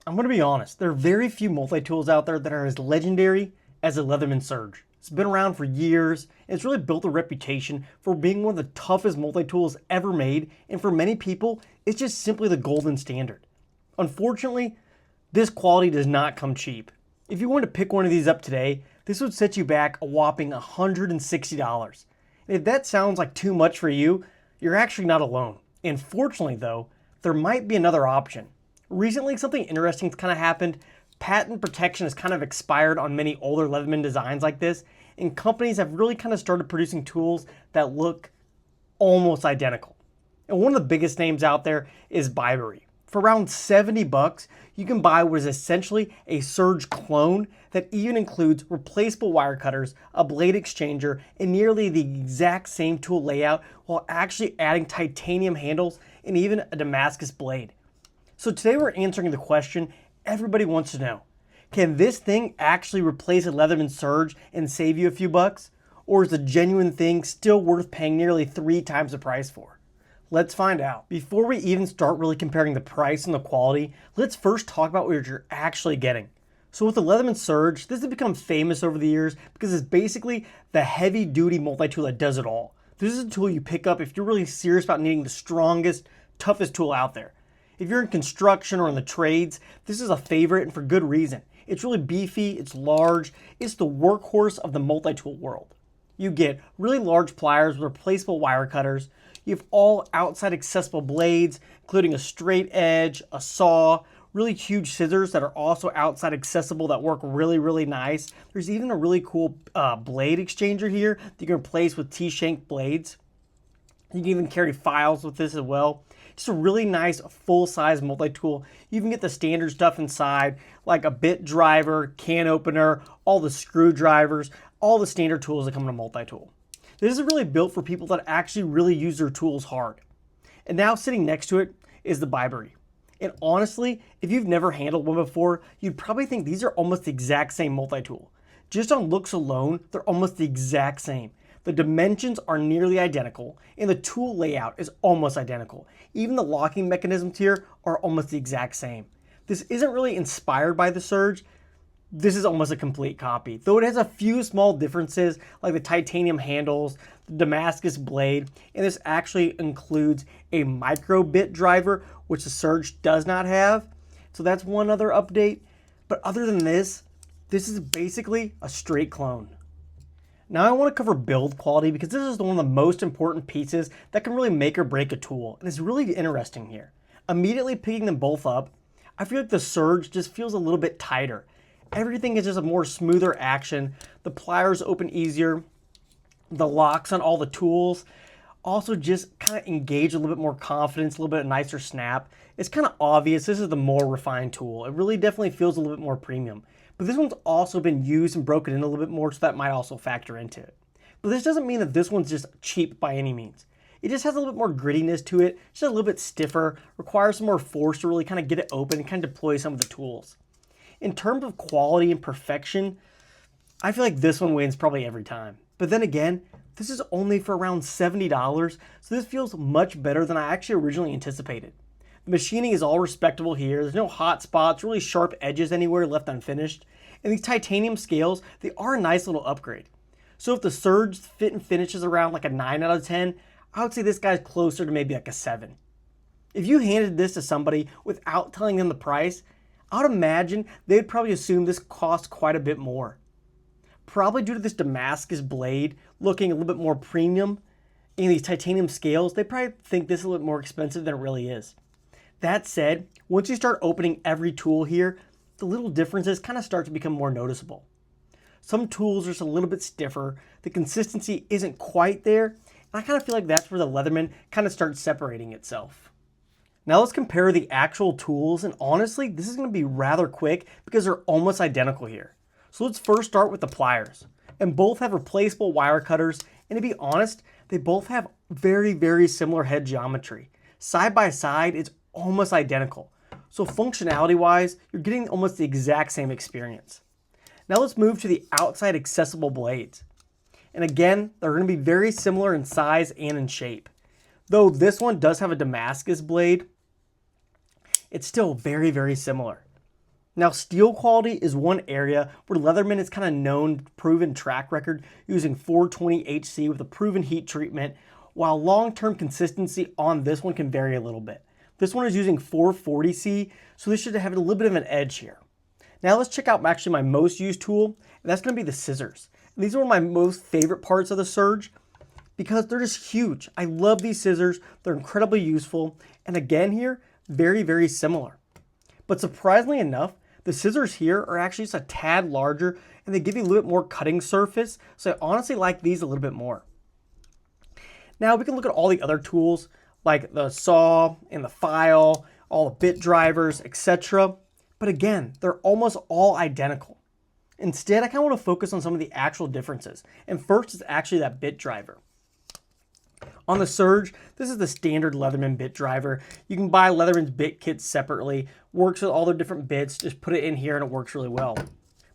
I'm going to be honest, there are very few multi-tools out there that are as legendary as the Leatherman Surge. It's been around for years, and it's really built a reputation for being one of the toughest multi-tools ever made, and for many people, it's just simply the golden standard. Unfortunately, this quality does not come cheap. If you wanted to pick one of these up today, this would set you back a whopping $160. And if that sounds like too much for you, you're actually not alone. And fortunately though, there might be another option. Recently, something interesting kind of happened. Patent protection has kind of expired on many older Leatherman designs like this, and companies have really kind of started producing tools that look almost identical. And one of the biggest names out there is Byberry. For around 70 bucks, you can buy what is essentially a Surge clone that even includes replaceable wire cutters, a blade exchanger, and nearly the exact same tool layout while actually adding titanium handles and even a Damascus blade. So today we're answering the question everybody wants to know. Can this thing actually replace a Leatherman Surge and save you a few bucks? Or is the genuine thing still worth paying nearly 3 times the price for? Let's find out. Before we even start really comparing the price and the quality, let's first talk about what you're actually getting. So with the Leatherman Surge, this has become famous over the years because it's basically the heavy-duty multi-tool that does it all. This is a tool you pick up if you're really serious about needing the strongest, toughest tool out there. If you're in construction or in the trades, this is a favorite, and for good reason. It's really beefy, it's large, it's the workhorse of the multi-tool world. You get really large pliers with replaceable wire cutters. You have all outside accessible blades, including a straight edge, a saw, really huge scissors that are also outside accessible that work really, really nice. There's even a really cool blade exchanger here that you can replace with T-shank blades. You can even carry files with this as well. Just a really nice full-size multi-tool. You can get the standard stuff inside, like a bit driver, can opener, all the screwdrivers, all the standard tools that come in a multi-tool. This is really built for people that actually really use their tools hard. And now sitting next to it is the Byberry. And honestly, if you've never handled one before, you'd probably think these are almost the exact same multi-tool. Just on looks alone, they're almost the exact same. The dimensions are nearly identical, and the tool layout is almost identical. Even the locking mechanisms here are almost the exact same. This isn't really inspired by the Surge. This is almost a complete copy, though it has a few small differences like the titanium handles, the Damascus blade, and this actually includes a micro bit driver, which the Surge does not have. So that's one other update. But other than this is basically a straight clone. Now I want to cover build quality because this is one of the most important pieces that can really make or break a tool, and it's really interesting here. Immediately picking them both up, I feel like the Surge just feels a little bit tighter. Everything is just a more smoother action. The pliers open easier. The locks on all the tools also just kind of engage a little bit more confidence, a little bit nicer snap. It's kind of obvious this is the more refined tool. It really definitely feels a little bit more premium. But this one's also been used and broken in a little bit more, so that might also factor into it. But this doesn't mean that this one's just cheap by any means. It just has a little bit more grittiness to it, just a little bit stiffer, requires some more force to really kind of get it open and kind of deploy some of the tools. In terms of quality and perfection, I feel like this one wins probably every time. But then again, this is only for around $70, so this feels much better than I actually originally anticipated. The machining is all respectable here. There's no hot spots, really sharp edges anywhere left unfinished. And these titanium scales, they are a nice little upgrade. So if the Surge fit and finishes around like a 9 out of 10, I would say this guy's closer to maybe like a 7. If you handed this to somebody without telling them the price, I would imagine they'd probably assume this costs quite a bit more. Probably due to this Damascus blade looking a little bit more premium and these titanium scales, they probably think this is a little bit more expensive than it really is. That said, once you start opening every tool here, the little differences kind of start to become more noticeable. Some tools are just a little bit stiffer, the consistency isn't quite there, and I kind of feel like that's where the Leatherman kind of starts separating itself. Now let's compare the actual tools, and honestly, this is going to be rather quick because they're almost identical here. So let's first start with the pliers. And both have replaceable wire cutters, and to be honest, they both have very, very similar head geometry. Side by side, it's almost identical. So functionality wise, you're getting almost the exact same experience. Now let's move to the outside accessible blades. And again, they're going to be very similar in size and in shape. Though this one does have a Damascus blade, it's still very, very similar. Now, steel quality is one area where Leatherman is kind of known, proven track record using 420HC with a proven heat treatment, while long-term consistency on this one can vary a little bit. This one is using 440C, so this should have a little bit of an edge here. Now let's check out actually my most used tool, and that's going to be the scissors. And these are one of my most favorite parts of the Surge because they're just huge. I love these scissors. They're incredibly useful. And again here, very, very similar. But surprisingly enough, the scissors here are actually just a tad larger and they give you a little bit more cutting surface. So I honestly like these a little bit more. Now we can look at all the other tools like the saw and the file, all the bit drivers, etc. But again, they're almost all identical. Instead, I kind of want to focus on some of the actual differences. And first is actually that bit driver. On the Surge, this is the standard Leatherman bit driver. You can buy Leatherman's bit kits separately. Works with all their different bits. Just put it in here and it works really well.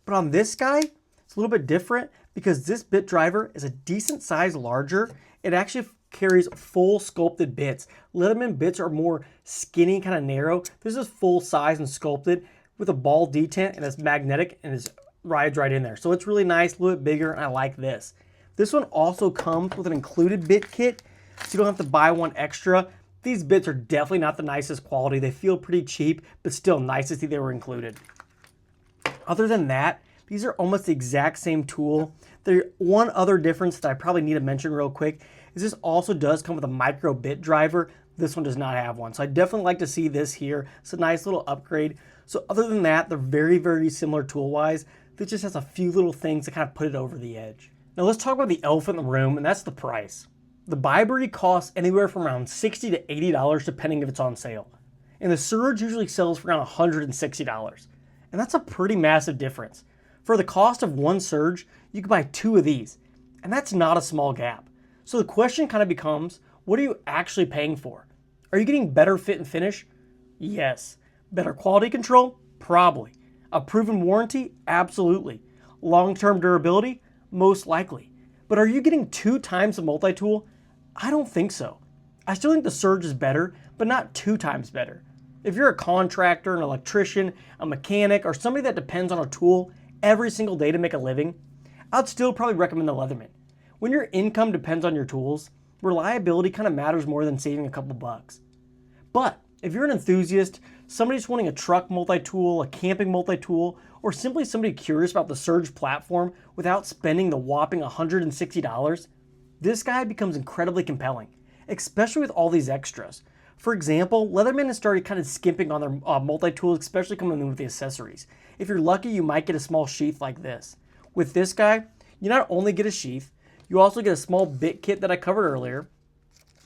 But on this guy, it's a little bit different because this bit driver is a decent size larger. It actually carries full sculpted bits. Leatherman bits are more skinny, kind of narrow. This is full size and sculpted with a ball detent and it's magnetic and it rides right in there. So it's really nice, a little bit bigger, and I like this. This one also comes with an included bit kit, so you don't have to buy one extra. These bits are definitely not the nicest quality. They feel pretty cheap, but still nice to see they were included. Other than that, these are almost the exact same tool. There's one other difference that I probably need to mention real quick is this also does come with a micro bit driver. This one does not have one. So I definitely like to see this here. It's a nice little upgrade. So other than that, they're very, very similar tool-wise. This just has a few little things to kind of put it over the edge. Now let's talk about the elephant in the room, and that's the price. The Byberry costs anywhere from around $60 to $80 depending if it's on sale. And the Surge usually sells for around $160. And that's a pretty massive difference. For the cost of one Surge, you can buy two of these. And that's not a small gap. So the question kind of becomes, what are you actually paying for? Are you getting better fit and finish? Yes. Better quality control? Probably. A proven warranty? Absolutely. Long-term durability? Most likely. But are you getting 2 times the multi-tool? I don't think so. I still think the Surge is better, but not 2 times better. If you're a contractor, an electrician, a mechanic, or somebody that depends on a tool every single day to make a living, I'd still probably recommend the Leatherman. When your income depends on your tools, reliability kind of matters more than saving a couple bucks. But if you're an enthusiast, somebody just wanting a truck multi-tool, a camping multi-tool, or simply somebody curious about the Surge platform without spending the whopping $160, this guy becomes incredibly compelling, especially with all these extras. For example, Leatherman has started kind of skimping on their multi-tools, especially coming in with the accessories. If you're lucky, you might get a small sheath like this. With this guy, you not only get a sheath, you also get a small bit kit that I covered earlier.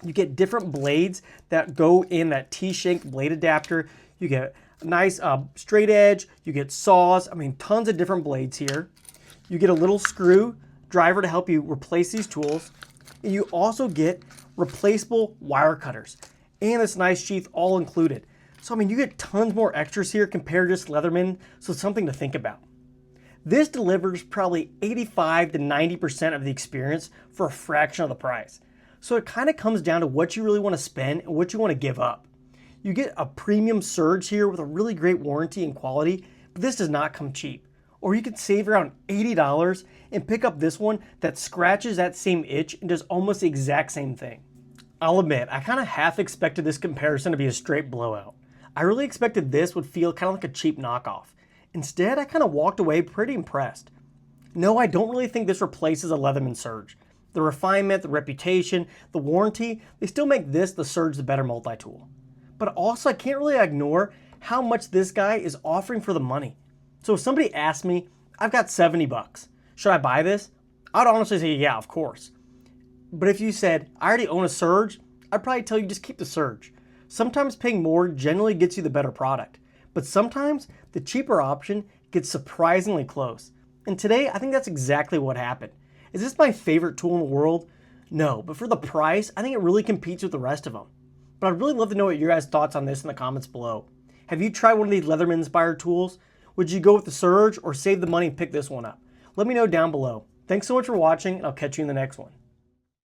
You get different blades that go in that T-shank blade adapter. You get a nice straight edge. You get saws. I mean, tons of different blades here. You get a little screw driver to help you replace these tools. And you also get replaceable wire cutters and this nice sheath all included. So, I mean, you get tons more extras here compared to just Leatherman, so it's something to think about. This delivers probably 85 to 90% of the experience for a fraction of the price. So it kind of comes down to what you really want to spend and what you want to give up. You get a premium Surge here with a really great warranty and quality, but this does not come cheap. Or you could save around $80 and pick up this one that scratches that same itch and does almost the exact same thing. I'll admit, I kind of half expected this comparison to be a straight blowout. I really expected this would feel kind of like a cheap knockoff. Instead, I kind of walked away pretty impressed. No, I don't really think this replaces a Leatherman Surge. The refinement, the reputation, the warranty, they still make this, the Surge, the better multi-tool. But also, I can't really ignore how much this guy is offering for the money. So if somebody asked me, I've got 70 bucks, should I buy this? I'd honestly say, yeah, of course. But if you said, I already own a Surge, I'd probably tell you just keep the Surge. Sometimes paying more generally gets you the better product. But sometimes the cheaper option gets surprisingly close. And today, I think that's exactly what happened. Is this my favorite tool in the world? No, but for the price, I think it really competes with the rest of them. But I'd really love to know what your guys' thoughts on this in the comments below. Have you tried one of these Leatherman-inspired tools? Would you go with the Surge or save the money and pick this one up? Let me know down below. Thanks so much for watching, and I'll catch you in the next one.